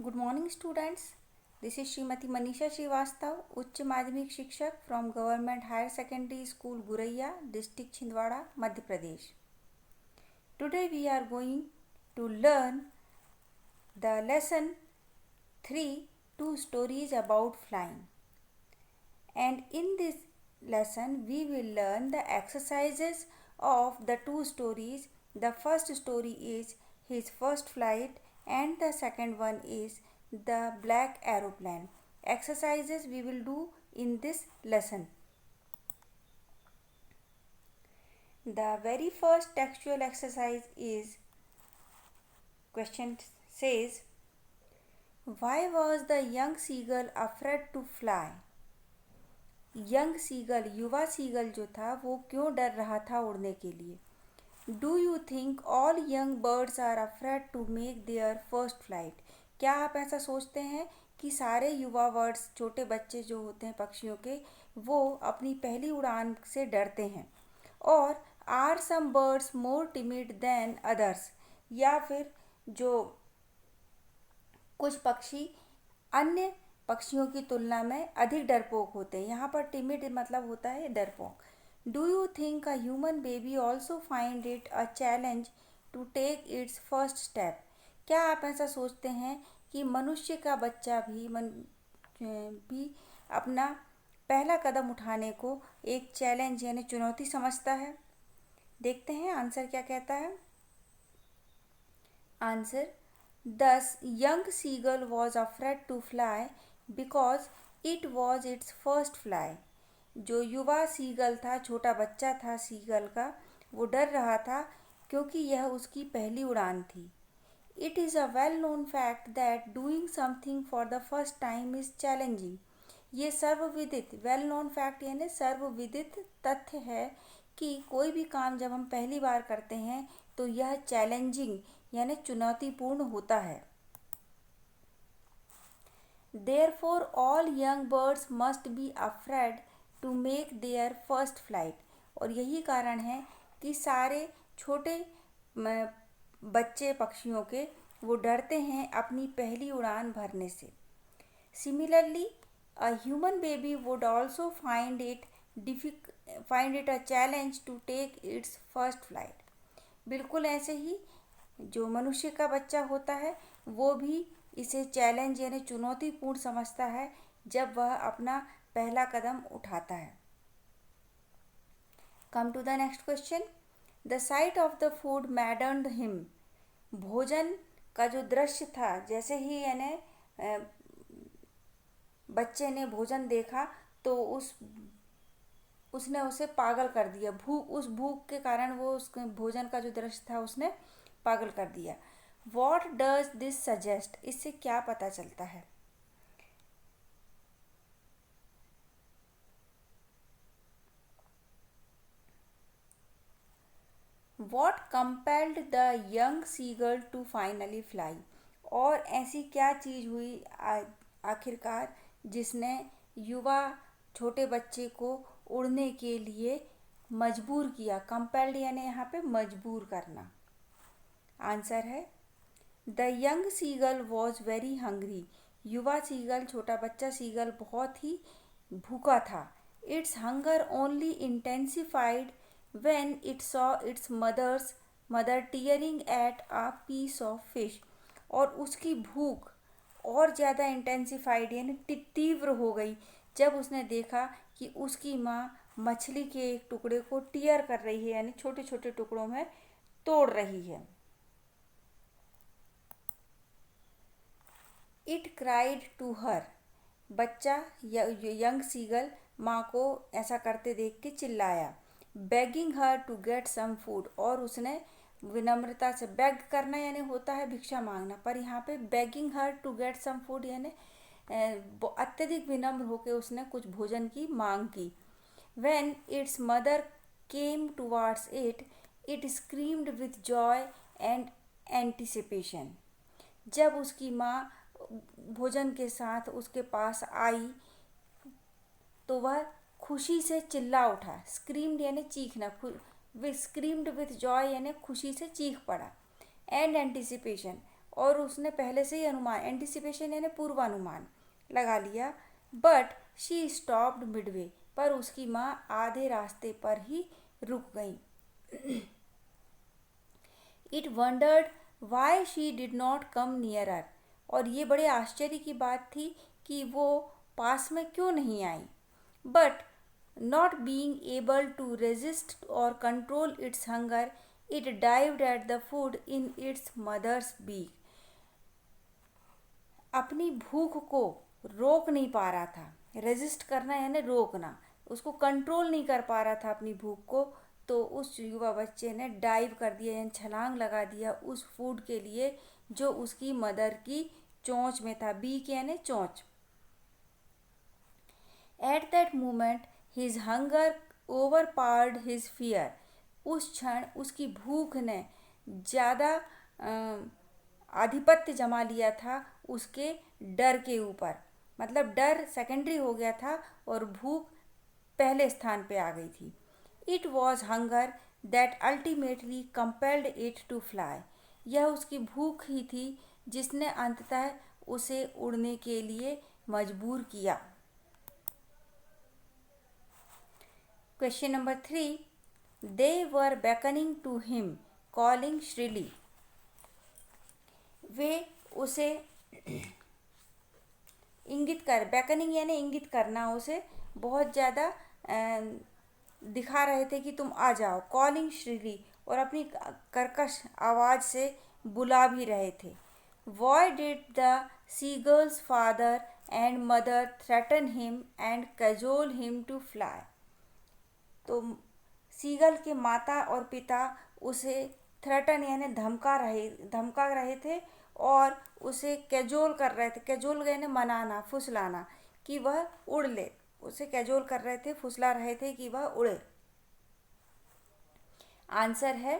Good morning, students. This is Srimati Manisha Srivastav, उच्च माध्यमिक शिक्षक from Government Higher Secondary School, Guraiya, District Chhindwara, Madhya Pradesh. Today we are going to learn the lesson 3, two stories about flying. And in this lesson we will learn the exercises of the two stories. The first story is his first flight and the second one is the black aeroplane. Exercises we will do in this lesson. The very first textual exercise is question says, why was the young seagull afraid to fly? Young seagull युवा seagull जो था वो क्यों डर रहा था उड़ने के लिए? Do you think all young birds are afraid to make their first flight? क्या आप ऐसा सोचते हैं कि सारे युवा बर्ड्स छोटे बच्चे जो होते हैं पक्षियों के वो अपनी पहली उड़ान से डरते हैं? और are some birds more timid than others? या फिर जो कुछ पक्षी अन्य पक्षियों की तुलना में अधिक डरपोक होते हैं. यहाँ पर टिमिड मतलब होता है डरपोक. Do you think a human baby also find it a challenge to take its first step? क्या आप ऐसा सोचते हैं कि मनुष्य का बच्चा भी अपना पहला कदम उठाने को एक चैलेंज यानी चुनौती समझता है? देखते हैं आंसर क्या कहता है. Answer, thus young seagull was afraid to fly because it was its first fly. जो युवा सीगल था, छोटा बच्चा था सीगल का, वो डर रहा था क्योंकि यह उसकी पहली उड़ान थी. It is a well-known fact that doing something for the first time is challenging. ये सर्वविदित वेल नोन फैक्ट यानी सर्वविदित तथ्य है कि कोई भी काम जब हम पहली बार करते हैं तो यह चैलेंजिंग यानी चुनौतीपूर्ण होता है. Therefore, all young birds must be afraid to make their first flight. और यही कारण है कि सारे छोटे बच्चे पक्षियों के वो डरते हैं अपनी पहली उड़ान भरने से. Similarly, a human baby would also find it a challenge to take its first flight. बिल्कुल ऐसे ही जो मनुष्य का बच्चा होता है वो भी इसे चैलेंज यानी चुनौतीपूर्ण समझता है जब वह अपना पहला कदम उठाता है. Come to the next question. The sight of the food maddened him. भोजन का जो दृश्य था, जैसे ही यानी बच्चे ने भोजन देखा तो उसने उसे पागल कर दिया. उस भूख के कारण वो उस भोजन का जो दृश्य था उसने पागल कर दिया. What does this suggest? इससे क्या पता चलता है? What compelled the young seagull to finally fly? और ऐसी क्या चीज़ हुई आखिरकार जिसने युवा छोटे बच्चे को उड़ने के लिए मजबूर किया? कंपेल्ड यानी यहाँ पे मजबूर करना. आंसर है, the young seagull was very hungry. युवा सीगल छोटा बच्चा सीगल बहुत ही भूखा था. Its hunger only intensified when it saw its mother tearing at a piece of fish. और उसकी भूख और ज़्यादा इंटेंसिफाइड यानी तीव्र हो गई जब उसने देखा कि उसकी माँ मछली के एक टुकड़े को टीयर कर रही है यानी छोटे छोटे टुकड़ों में तोड़ रही है. It cried to her. बच्चा यंग सीगल माँ को ऐसा करते देख के चिल्लाया. Begging her to get some food. और उसने विनम्रता से, बेग करना यानी होता है भिक्षा मांगना, पर यहाँ पे begging her to get some food यानी अत्यधिक विनम्र होकर उसने कुछ भोजन की मांग की. When it's mother came towards it, it screamed with Joy and anticipation. जब उसकी माँ भोजन के साथ उसके पास आई तो वह खुशी से चिल्ला उठा. स्क्रीम्ड यानी चीखना, स्क्रीम्ड विथ जॉय यानी खुशी से चीख पड़ा. एंड एंटिसिपेशन, और उसने पहले से ही अनुमान, एंटिसिपेशन यानी पूर्वानुमान लगा लिया। बट शी स्टॉप्ड मिडवे, पर उसकी माँ आधे रास्ते पर ही रुक गई। It wandered why she did not come nearer, और ये बड़े आश्चर्य की बात थी कि वो पास में क्यों नहीं आई। But not being able to resist और control its hunger, it dived at the food in its mother's beak. अपनी भूख को रोक नहीं पा रहा था, रेजिस्ट करना यानी रोकना, उसको कंट्रोल नहीं कर पा रहा था अपनी भूख को, तो उस युवा बच्चे ने डाइव कर दिया यानी छलांग लगा दिया उस फूड के लिए जो उसकी मदर की चोंच में था। बीक यानी चोंच। At that moment his hunger overpowered his fear. उस क्षण उसकी भूख ने ज़्यादा आधिपत्य जमा लिया था उसके डर के ऊपर, मतलब डर सेकेंडरी हो गया था और भूख पहले स्थान पे आ गई थी। It was hunger that ultimately compelled it to fly. यह उसकी भूख ही थी जिसने अंततः उसे उड़ने के लिए मजबूर किया। Question number 3, they were beckoning to him calling श्रीली। वे उसे इंगित कर, beckoning यानी इंगित करना, उसे बहुत ज़्यादा दिखा रहे थे कि तुम आ जाओ, कॉलिंग श्रीली, और अपनी कर्कश आवाज़ से बुला भी रहे थे। Why did the seagull's father and mother threaten him and cajole him to fly? तो सीगल के माता और पिता उसे थ्रेटन यानी धमका रहे थे और उसे कैजोल कर रहे थे। कैजोल यानी मनाना, फुसलाना, कि वह उड़ ले। उसे कैजोल कर रहे थे, फुसला रहे थे कि वह उड़े। आंसर है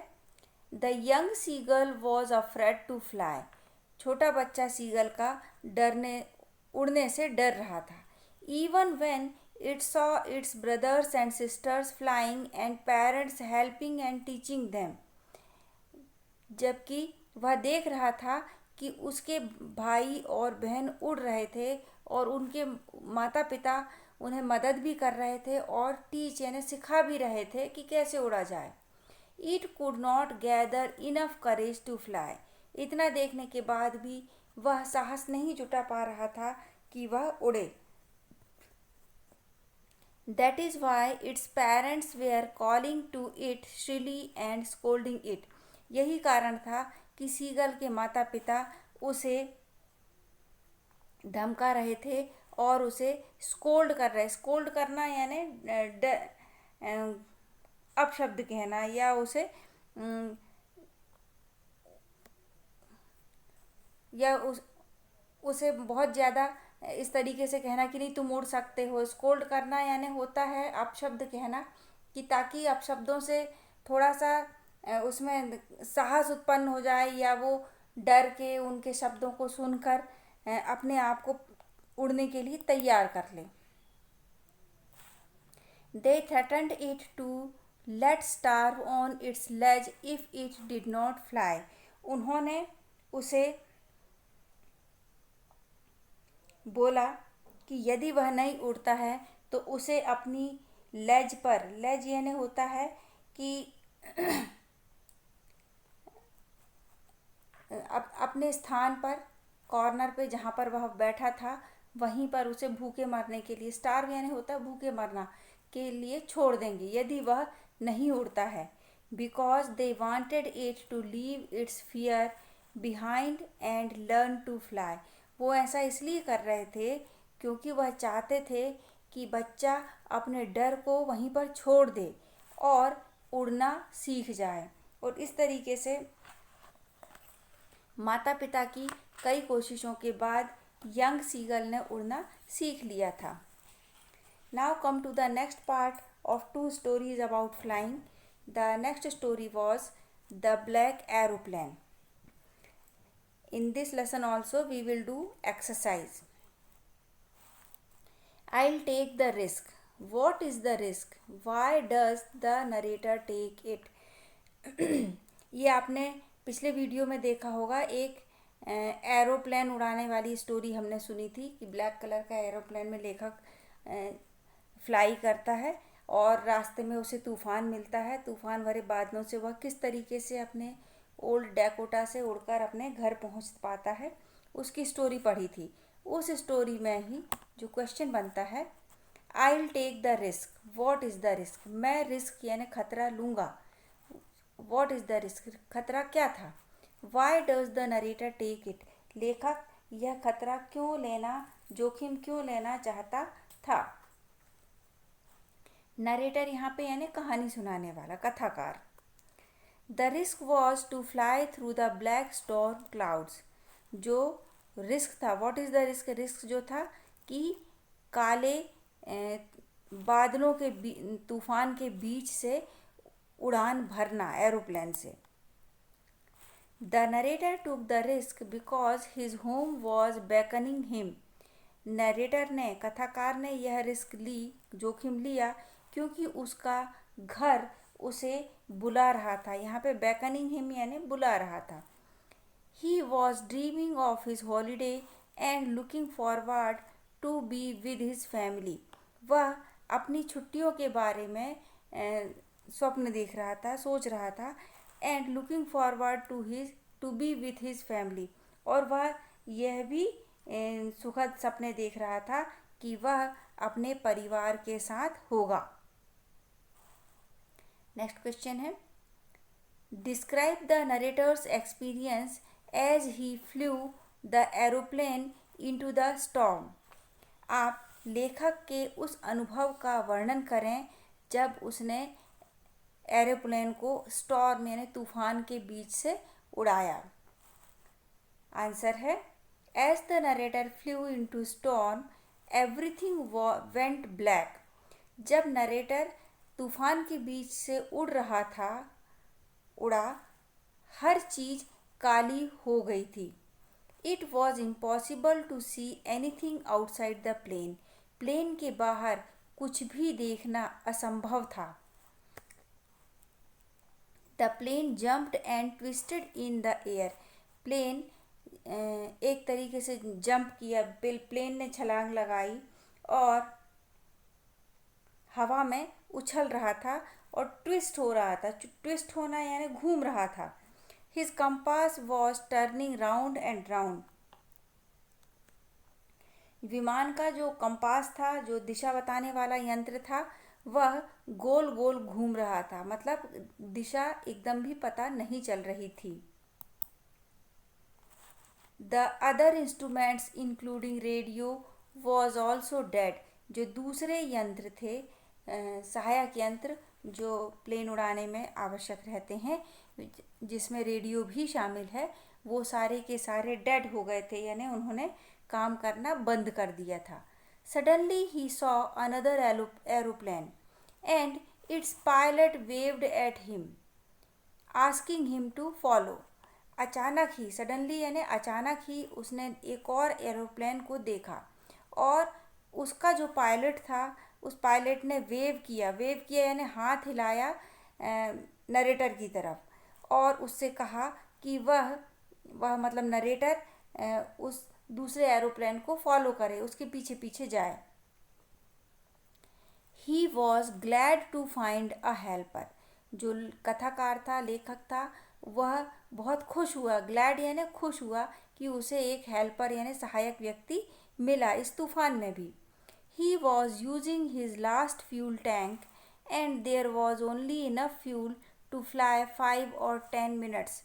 the young seagull was afraid to fly. छोटा बच्चा सीगल का उड़ने से डर रहा था। Even when it saw its brothers and sisters flying and parents helping and teaching them। जबकि वह देख रहा था कि उसके भाई और बहन उड़ रहे थे और उनके माता पिता उन्हें मदद भी कर रहे थे और टीच यानी सिखा भी रहे थे कि कैसे उड़ा जाए। It could not gather enough courage to fly। इतना देखने के बाद भी वह साहस नहीं जुटा पा रहा था कि वह उड़े। That is why its parents were calling to it shrilly and scolding it। यही कारण था कि सीगल के माता पिता उसे धमका रहे थे और उसे स्कोल्ड कर रहे। स्कोल्ड करना यानी अपशब्द कहना, या उसे बहुत ज़्यादा इस तरीके से कहना कि नहीं तुम उड़ सकते हो। स्कोल्ड करना यानी होता है अपशब्द कहना, कि ताकि अपशब्दों से थोड़ा सा उसमें साहस उत्पन्न हो जाए या वो डर के उनके शब्दों को सुनकर अपने आप को उड़ने के लिए तैयार कर ले। They threatened it to let starve on its ledge if it did not fly। उन्होंने उसे बोला कि यदि वह नहीं उड़ता है तो उसे अपनी लेज पर, लेज यानी होता है कि अपने स्थान पर, कॉर्नर पे जहाँ पर वह बैठा था वहीं पर उसे भूखे मरने के लिए, स्टार्व यानी होता है भूखे मरना के लिए, छोड़ देंगे यदि वह नहीं उड़ता है। Because they wanted it to leave its fear behind and learn to fly. वो ऐसा इसलिए कर रहे थे क्योंकि वह चाहते थे कि बच्चा अपने डर को वहीं पर छोड़ दे और उड़ना सीख जाए। और इस तरीके से माता पिता की कई कोशिशों के बाद यंग सीगल ने उड़ना सीख लिया था। Now come to the next part of 2 stories about flying. The next story was The Black Aeroplane. In this lesson also we will do exercise. I'll take the risk. What is the risk? Why does the narrator take it? ये आपने पिछले video में देखा होगा, एक aeroplane उड़ाने वाली story हमने सुनी थी कि ब्लैक कलर का एरोप्लेन में लेखक फ्लाई करता है और रास्ते में उसे तूफान मिलता है। तूफान भरे बादलों से वह किस तरीके से अपने ओल्ड डैकोटा से उड़कर अपने घर पहुंच पाता है, उसकी स्टोरी पढ़ी थी। उस स्टोरी में ही जो क्वेश्चन बनता है, I will take the risk, what is the risk, मैं रिस्क यानी खतरा लूँगा। वॉट इज़ द रिस्क, खतरा क्या था। Why does the narrator take it, लेखक यह खतरा क्यों लेना, जोखिम क्यों लेना चाहता था। नरेटर यहाँ पे यानी कहानी सुनाने वाला, कथाकार। The risk was to fly through the black storm clouds, जो रिस्क था, what is the risk, risk जो था कि काले बादलों के तूफान के बीच से उड़ान भरना एरोप्लेन से। The narrator took the risk because his home was beckoning him, narrator ने, कथाकार ने यह रिस्क ली, जोखिम लिया, क्योंकि उसका घर उसे बुला रहा था। यहाँ पे beckoning हिम यानी बुला रहा था। He was dreaming of his holiday and looking forward to be with his family. वह अपनी छुट्टियों के बारे में स्वप्न देख रहा था, सोच रहा था। And looking forward to be with his family, और वह यह भी सुखद सपने देख रहा था कि वह अपने परिवार के साथ होगा। नेक्स्ट क्वेश्चन है, describe the narrator's experience as he flew the aeroplane into the storm. आप लेखक के उस अनुभव का वर्णन करें जब उसने एरोप्लेन को स्टॉर्म यानी तूफान के बीच से उड़ाया। आंसर है, as the narrator flew into storm everything went black. जब नरेटर तूफान के बीच से उड़ा, हर चीज़ काली हो गई थी। It was impossible to see anything outside the plane, plane के बाहर कुछ भी देखना असंभव था। The plane jumped and twisted in the air, plane एक तरीके से जंप किया, प्लेन ने छलांग लगाई और हवा में उछल रहा था और ट्विस्ट हो रहा था। ट्विस्ट होना यानी घूम रहा था। His compass was turning round and round, विमान का जो कंपास था, जो दिशा बताने वाला यंत्र था, वह गोल गोल घूम रहा था, मतलब दिशा एकदम भी पता नहीं चल रही थी। The other instruments including radio was also dead, जो दूसरे यंत्र थे, सहायक यंत्र जो प्लेन उड़ाने में आवश्यक रहते हैं, जिसमें रेडियो भी शामिल है, वो सारे के सारे डेड हो गए थे, यानी उन्होंने काम करना बंद कर दिया था। Suddenly he saw another aeroplane and its pilot waved at him asking him to follow. अचानक ही, सडनली यानी अचानक ही, उसने एक और एरोप्लेन को देखा और उसका जो पायलट था, उस पायलट ने वेव किया यानी हाथ हिलाया नरेटर की तरफ और उससे कहा कि वह मतलब नरेटर उस दूसरे एरोप्लेन को फॉलो करे, उसके पीछे पीछे जाए। He was glad to find a helper, जो कथाकार था, लेखक था, वह बहुत खुश हुआ, ग्लैड यानी खुश हुआ कि उसे एक हेल्पर यानी सहायक व्यक्ति मिला इस तूफान में भी। He was using his last fuel tank and there was only enough fuel to fly 5 or 10 minutes।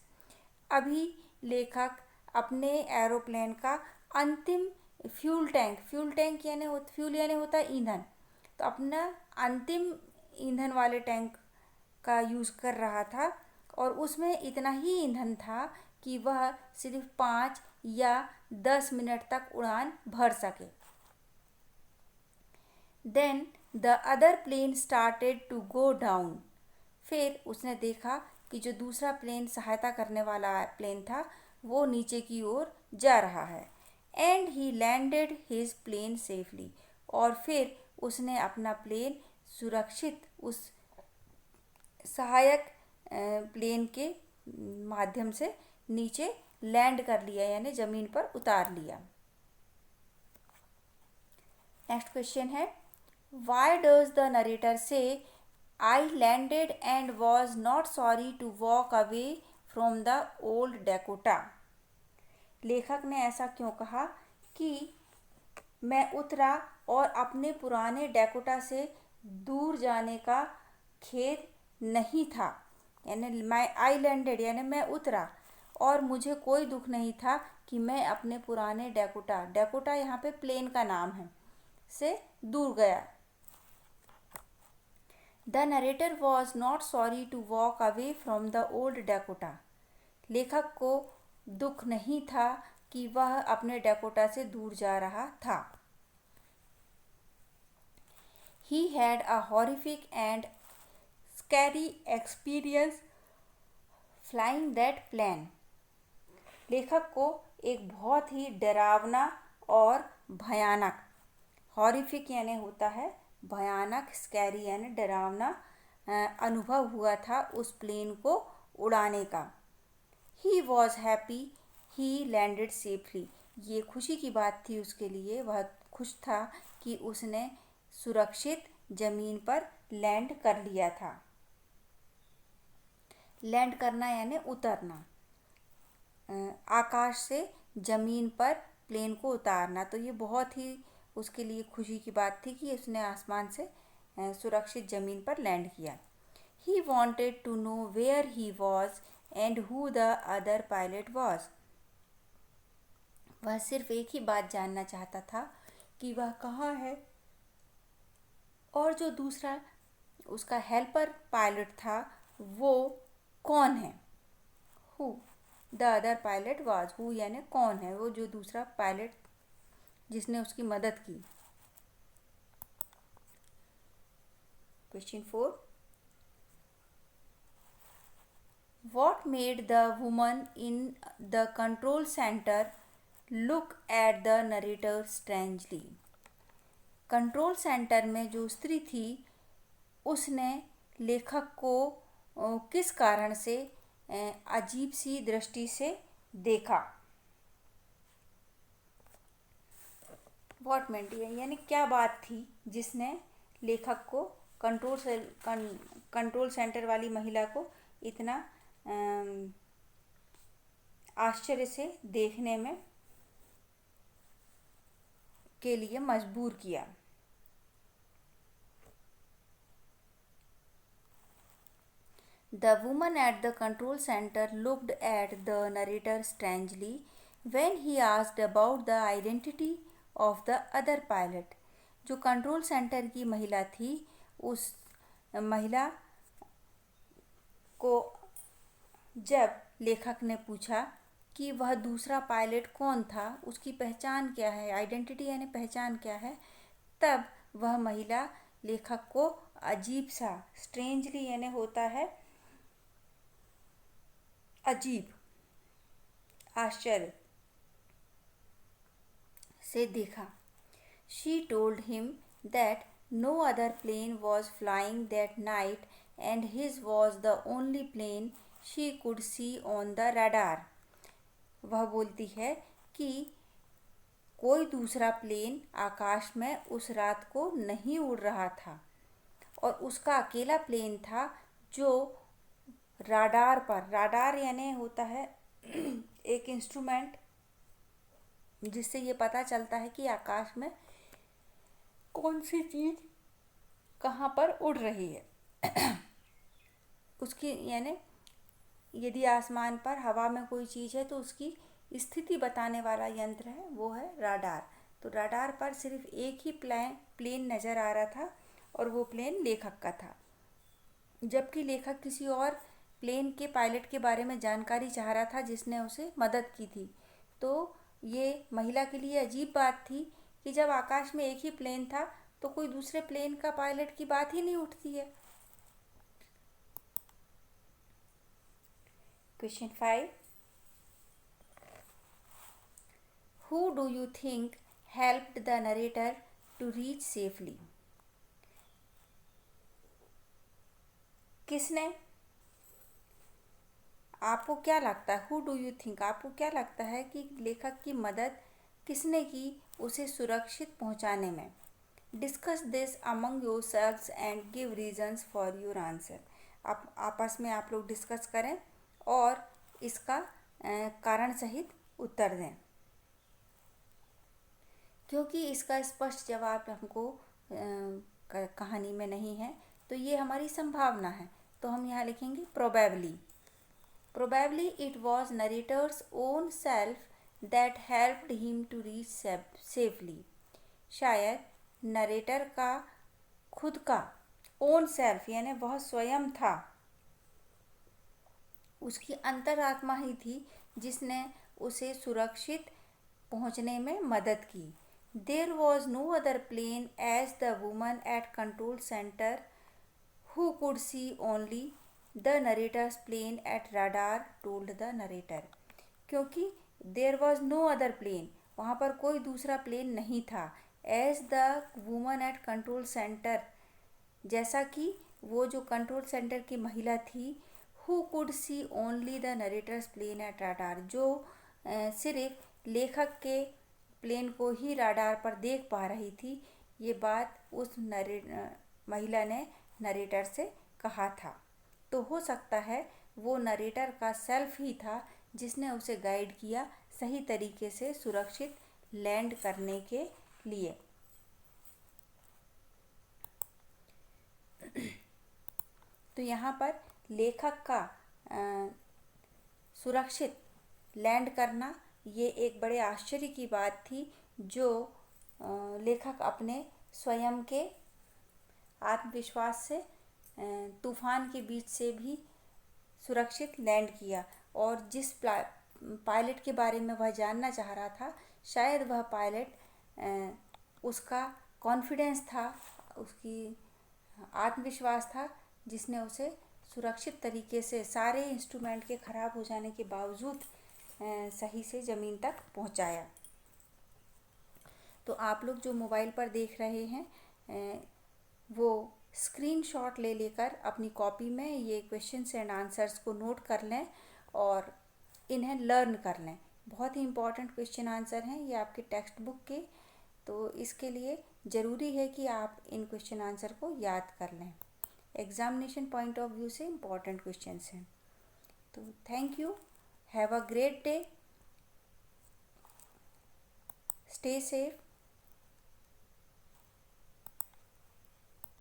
अभी लेखक अपने एरोप्लेन का अंतिम फ्यूल टैंक यानी फ्यूल यानी होता है ईंधन, तो अपना अंतिम ईंधन वाले टैंक का यूज़ कर रहा था और उसमें इतना ही ईंधन था कि वह सिर्फ 5 या 10 मिनट तक उड़ान भर सके। Then the other plane started to go down, फिर उसने देखा कि जो दूसरा प्लेन सहायता करने वाला प्लेन था वो नीचे की ओर जा रहा है। And he landed his plane safely, और फिर उसने अपना प्लेन सुरक्षित उस सहायक प्लेन के माध्यम से नीचे लैंड कर लिया यानी ज़मीन पर उतार लिया। नेक्स्ट क्वेश्चन है, why does the narrator say I landed and was not sorry to walk away from the old Dakota. लेखक ने ऐसा क्यों कहा कि मैं उतरा और अपने पुराने डेकोटा से दूर जाने का खेद नहीं था, यानी मैं आई लैंडेड यानी मैं उतरा और मुझे कोई दुख नहीं था कि मैं अपने पुराने डेकोटा यहाँ पे प्लेन का नाम है से दूर गया। The narrator was not sorry to walk away from the old Dakota. लेखक को दुख नहीं था कि वह अपने डेकोटा से दूर जा रहा था। He had a horrific and scary experience flying that plane. लेखक को एक बहुत ही डरावना और भयानक, हॉरिफिक यानी होता है भयानक, स्कैरी यानी डरावना अनुभव हुआ था उस प्लेन को उड़ाने का। He was happy he landed safely. ये खुशी की बात थी उसके लिए, वह खुश था कि उसने सुरक्षित जमीन पर लैंड कर लिया था। लैंड करना यानी उतरना, आकाश से जमीन पर प्लेन को उतारना। तो ये बहुत ही उसके लिए खुशी की बात थी कि उसने आसमान से सुरक्षित जमीन पर लैंड किया। He wanted to know where he was and who the other pilot was. वह सिर्फ एक ही बात जानना चाहता था कि वह कहाँ है और जो दूसरा उसका हेल्पर पायलट था वो कौन है। Who the other pilot was, who यानी कौन है वो जो दूसरा पायलट जिसने उसकी मदद की। Question 4, what made the woman in the control centre look at the narrator strangely. Control centre में जो स्त्री थी उसने लेखक को किस कारण से अजीब सी दृष्टि से देखा। व्हाट मेंट यानी क्या बात थी जिसने लेखक को कंट्रोल सेंटर वाली महिला को इतना आश्चर्य से देखने में के लिए मजबूर किया। The woman at the control center looked at the narrator strangely when he asked about the identity of the other pilot. जो कंट्रोल सेंटर की महिला थी उस महिला को जब लेखक ने पूछा कि वह दूसरा पायलट कौन था, उसकी पहचान क्या है, आइडेंटिटी यानी पहचान क्या है, तब वह महिला लेखक को अजीब सा, स्ट्रेंजली यानी होता है अजीब, आश्चर्य से देखा। She told him that no other plane was flying that night and his was the only plane she could see on the radar. वह बोलती है कि कोई दूसरा प्लेन आकाश में उस रात को नहीं उड़ रहा था और उसका अकेला प्लेन था जो राडार पर, राडार यानी होता है एक इंस्ट्रूमेंट जिससे ये पता चलता है कि आकाश में कौन सी चीज़ कहाँ पर उड़ रही है। उसकी यानी यदि आसमान पर हवा में कोई चीज़ है तो उसकी स्थिति बताने वाला यंत्र है, वो है राडार। तो राडार पर सिर्फ एक ही प्लेन नज़र आ रहा था और वो प्लेन लेखक का था, जबकि लेखक किसी और प्लेन के पायलट के बारे में जानकारी चाह रहा था जिसने उसे मदद की थी। तो ये महिला के लिए अजीब बात थी कि जब आकाश में एक ही प्लेन था तो कोई दूसरे प्लेन का पायलट की बात ही नहीं उठती है। Question 5, Who do you think helped the narrator to reach safely? किसने आपको क्या लगता है, हु डू यू थिंक, आपको क्या लगता है कि लेखक की मदद किसने की उसे सुरक्षित पहुंचाने में? Discuss this among your selves and give reasons for your answer. आप आपस में आप लोग डिस्कस करें और इसका कारण सहित उत्तर दें। क्योंकि इसका स्पष्ट जवाब हमको कहानी में नहीं है, तो ये हमारी संभावना है, तो हम यहाँ लिखेंगे probably. Probably it was narrator's own self that helped him to reach safely. शायद नरेटर का खुद का ओन सेल्फ यानी वह स्वयं था, उसकी अंतरात्मा ही थी जिसने उसे सुरक्षित पहुंचने में मदद की। There was no other plane as the woman at control center who could see only the narrator's plane at radar told the narrator। क्योंकि there was no other plane, वहाँ पर कोई दूसरा प्लेन नहीं था। as the woman at control center, जैसा कि वो जो कंट्रोल सेंटर की महिला थी, who could see only the narrator's plane at radar, जो सिर्फ लेखक के प्लेन को ही राडार पर देख पा रही थी। ये बात उस महिला ने नरेटर से कहा था। तो हो सकता है वो नरेटर का सेल्फ ही था जिसने उसे गाइड किया सही तरीके से सुरक्षित लैंड करने के लिए। तो यहाँ पर लेखक का सुरक्षित लैंड करना ये एक बड़े आश्चर्य की बात थी, जो लेखक अपने स्वयं के आत्मविश्वास से तूफान के बीच से भी सुरक्षित लैंड किया। और जिस पायलट के बारे में वह जानना चाह रहा था, शायद वह पायलट उसका कॉन्फिडेंस था, उसकी आत्मविश्वास था, जिसने उसे सुरक्षित तरीके से सारे इंस्ट्रूमेंट के ख़राब हो जाने के बावजूद सही से ज़मीन तक पहुंचाया। तो आप लोग जो मोबाइल पर देख रहे हैं वो स्क्रीनशॉट ले लेकर अपनी कॉपी में ये क्वेश्चंस एंड आंसर्स को नोट कर लें और इन्हें लर्न कर लें। बहुत ही इम्पॉर्टेंट क्वेश्चन आंसर हैं ये आपके टेक्स्ट बुक के, तो इसके लिए ज़रूरी है कि आप इन क्वेश्चन आंसर को याद कर लें। एग्जामिनेशन पॉइंट ऑफ व्यू से इम्पॉर्टेंट क्वेश्चंस हैं। तो thank you, have a great day, stay safe.